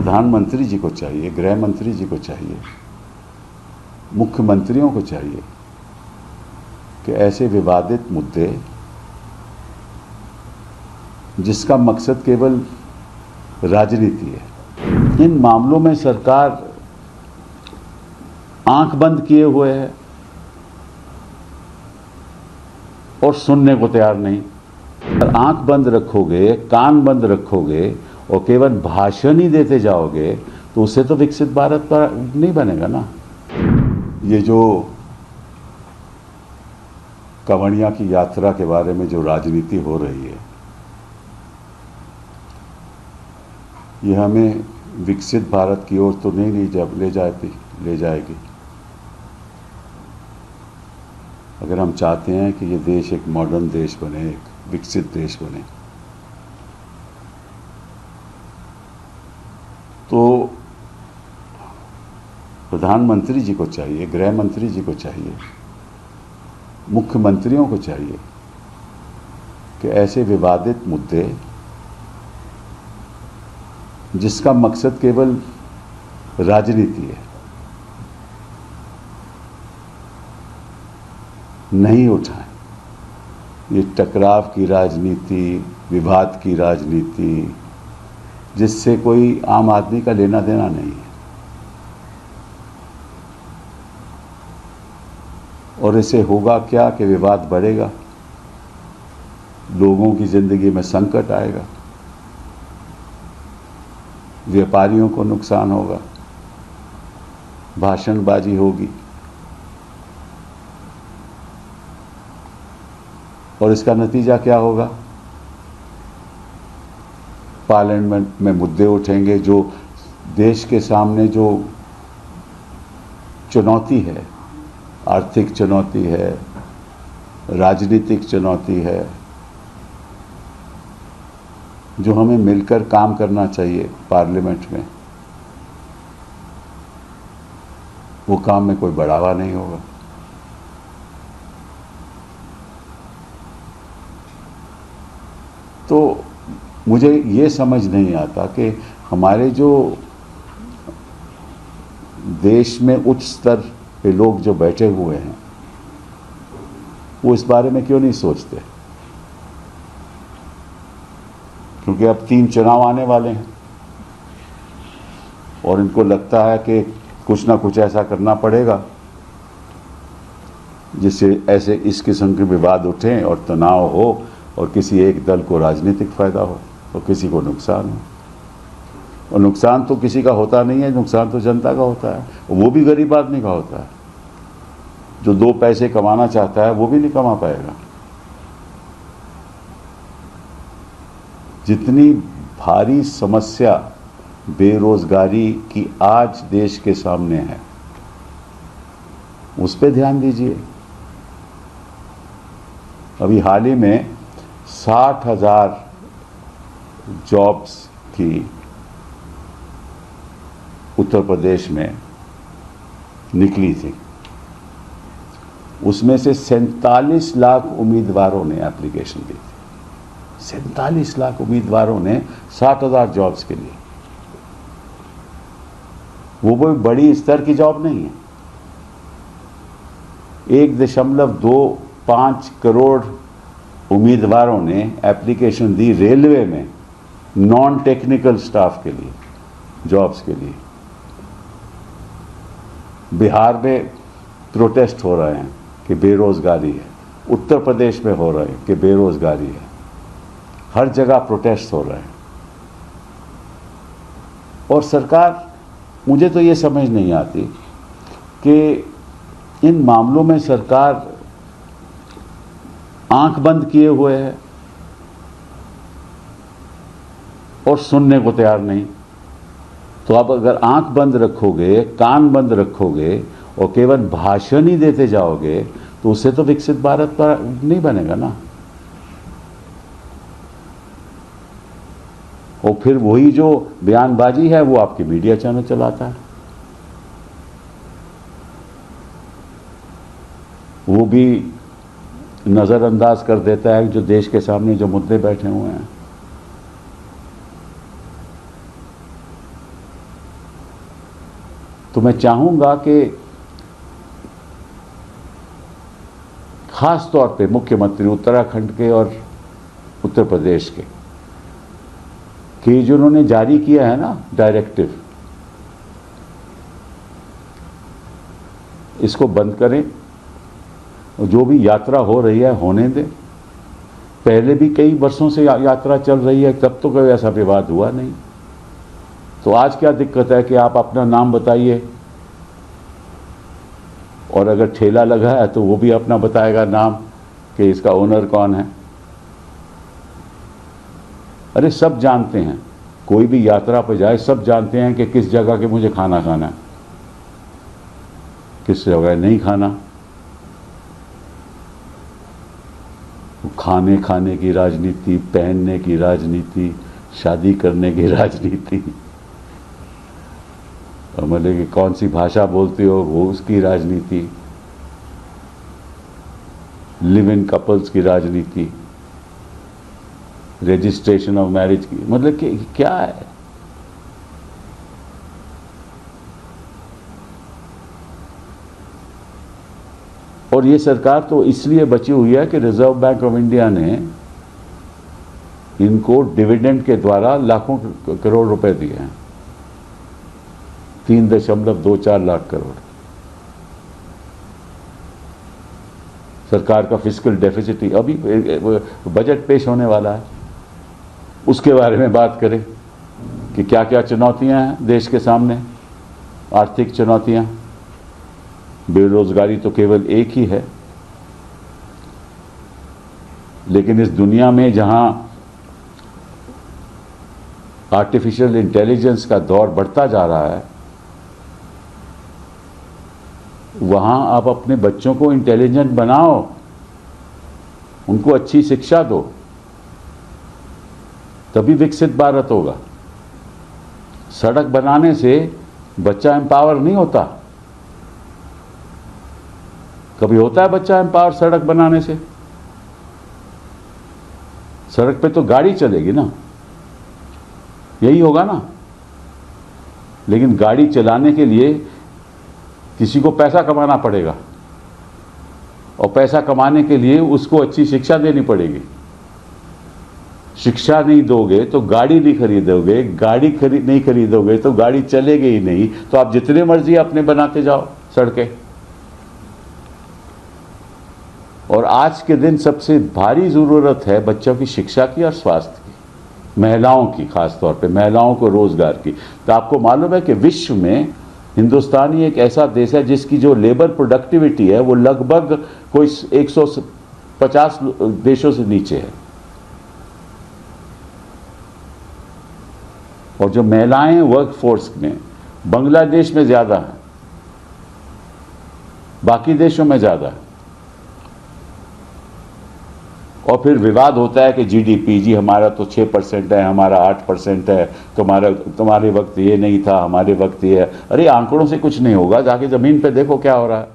प्रधानमंत्री जी को चाहिए, गृह मंत्री जी को चाहिए, मुख्यमंत्रियों को चाहिए कि ऐसे विवादित मुद्दे जिसका मकसद केवल राजनीति है, इन मामलों में सरकार आंख बंद किए हुए है और सुनने को तैयार नहीं। अगर आंख बंद रखोगे, कान बंद रखोगे और केवल भाषण ही देते जाओगे तो उससे तो विकसित भारत पर नहीं बनेगा ना। ये जो कंवड़िया की यात्रा के बारे में जो राजनीति हो रही है, ये हमें विकसित भारत की ओर तो नहीं ले जाएगी। अगर हम चाहते हैं कि ये देश एक मॉडर्न देश बने, एक विकसित देश बने, तो प्रधानमंत्री जी को चाहिए, गृह मंत्री जी को चाहिए, मुख्यमंत्रियों को चाहिए कि ऐसे विवादित मुद्दे जिसका मकसद केवल राजनीति है, नहीं उठाएं। ये टकराव की राजनीति, विवाद की राजनीति, जिससे कोई आम आदमी का लेना देना नहीं है, और इससे होगा क्या कि विवाद बढ़ेगा, लोगों की जिंदगी में संकट आएगा, व्यापारियों को नुकसान होगा, भाषणबाजी होगी, और इसका नतीजा क्या होगा? पार्लियामेंट में मुद्दे उठेंगे जो देश के सामने जो चुनौती है, आर्थिक चुनौती है, राजनीतिक चुनौती है, जो हमें मिलकर काम करना चाहिए पार्लियामेंट में, वो काम में कोई बढ़ावा नहीं होगा। तो मुझे ये समझ नहीं आता कि हमारे जो देश में उच्च स्तर पे लोग जो बैठे हुए हैं, वो इस बारे में क्यों नहीं सोचते? क्योंकि अब 3 चुनाव आने वाले हैं और इनको लगता है कि कुछ ना कुछ ऐसा करना पड़ेगा जिससे ऐसे इस किस्म के विवाद उठें और तनाव हो और किसी एक दल को राजनीतिक फायदा हो और किसी को नुकसान हो। और नुकसान तो किसी का होता नहीं है, नुकसान तो जनता का होता है, वो भी गरीब आदमी का होता है। जो 2 पैसे कमाना चाहता है वो भी नहीं कमा पाएगा। जितनी भारी समस्या बेरोजगारी की आज देश के सामने है, उस पर ध्यान दीजिए। अभी हाल ही में 60,000 जॉब्स की उत्तर प्रदेश में निकली थी। उसमें से 47 लाख उम्मीदवारों ने एप्लीकेशन दी थी। 47 लाख उम्मीदवारों ने 60,000 जॉब्स के लिए। वो कोई बड़ी स्तर की जॉब नहीं है। 1.25 करोड़ उम्मीदवारों ने एप्लीकेशन दी रेलवे में नॉन टेक्निकल स्टाफ के लिए, जॉब्स के लिए। बिहार में प्रोटेस्ट हो रहे हैं कि बेरोजगारी है, उत्तर प्रदेश में हो रहे हैं कि बेरोजगारी है, हर जगह प्रोटेस्ट हो रहे हैं। और सरकार, मुझे तो ये समझ नहीं आती कि इन मामलों में सरकार आंख बंद किए हुए है और सुनने को तैयार नहीं। तो आप अगर आंख बंद रखोगे, कान बंद रखोगे और केवल भाषण ही देते जाओगे तो उससे तो विकसित भारत पर नहीं बनेगा ना। और फिर वही जो बयानबाजी है वो आपके मीडिया चैनल चलाता है, वो भी नज़रअंदाज कर देता है जो देश के सामने जो मुद्दे बैठे हुए हैं। तो मैं चाहूँगा कि खास तौर पे मुख्यमंत्री उत्तराखंड के और उत्तर प्रदेश के कि जो उन्होंने जारी किया है ना डायरेक्टिव, इसको बंद करें। जो भी यात्रा हो रही है होने दें। पहले भी कई वर्षों से यात्रा चल रही है, तब तो कोई ऐसा विवाद हुआ नहीं। तो आज क्या दिक्कत है कि आप अपना नाम बताइए, और अगर ठेला लगा है तो वो भी अपना बताएगा नाम कि इसका ओनर कौन है। अरे सब जानते हैं, कोई भी यात्रा पर जाए सब जानते हैं कि किस जगह के मुझे खाना खाना है, किस जगह नहीं खाना। खाने की राजनीति, पहनने की राजनीति, शादी करने की राजनीति, मतलब कि कौन सी भाषा बोलते हो वो उसकी राजनीति, लिव इन कपल्स की राजनीति, रजिस्ट्रेशन ऑफ मैरिज की, मतलब कि क्या है। और ये सरकार तो इसलिए बची हुई है कि रिजर्व बैंक ऑफ इंडिया ने इनको डिविडेंड के द्वारा लाखों करोड़ रुपए दिए हैं, 3.24 लाख करोड़। सरकार का फिस्कल डेफिसिट, अभी बजट पेश होने वाला है, उसके बारे में बात करें कि क्या क्या चुनौतियां हैं देश के सामने। आर्थिक चुनौतियां, बेरोजगारी तो केवल एक ही है, लेकिन इस दुनिया में जहां आर्टिफिशियल इंटेलिजेंस का दौर बढ़ता जा रहा है, वहां आप अपने बच्चों को इंटेलिजेंट बनाओ, उनको अच्छी शिक्षा दो, तभी विकसित भारत होगा। सड़क बनाने से बच्चा एम्पावर नहीं होता। कभी होता है बच्चा एम्पावर सड़क बनाने से? सड़क पे तो गाड़ी चलेगी ना, यही होगा ना। लेकिन गाड़ी चलाने के लिए किसी को पैसा कमाना पड़ेगा, और पैसा कमाने के लिए उसको अच्छी शिक्षा देनी पड़ेगी। शिक्षा नहीं दोगे तो गाड़ी नहीं खरीदोगे, गाड़ी नहीं खरीदोगे तो गाड़ी चलेगी ही नहीं। तो आप जितने मर्जी अपने बनाते जाओ सड़कें। और आज के दिन सबसे भारी ज़रूरत है बच्चों की शिक्षा की और स्वास्थ्य की, महिलाओं की, खास तौर पे महिलाओं को रोजगार की। तो आपको मालूम है कि विश्व में हिंदुस्तान ही एक ऐसा देश है जिसकी जो लेबर प्रोडक्टिविटी है वो लगभग कोई 150 देशों से नीचे है। और जो महिलाएं वर्क फोर्स में बांग्लादेश में ज़्यादा है, बाकी देशों में ज़्यादा है। और फिर विवाद होता है कि जीडीपी, जी हमारा तो 6% है, हमारा 8% है, तुम्हारे वक्त ये नहीं था, हमारे वक्त ये है। अरे आंकड़ों से कुछ नहीं होगा, जाके ज़मीन पे देखो क्या हो रहा है।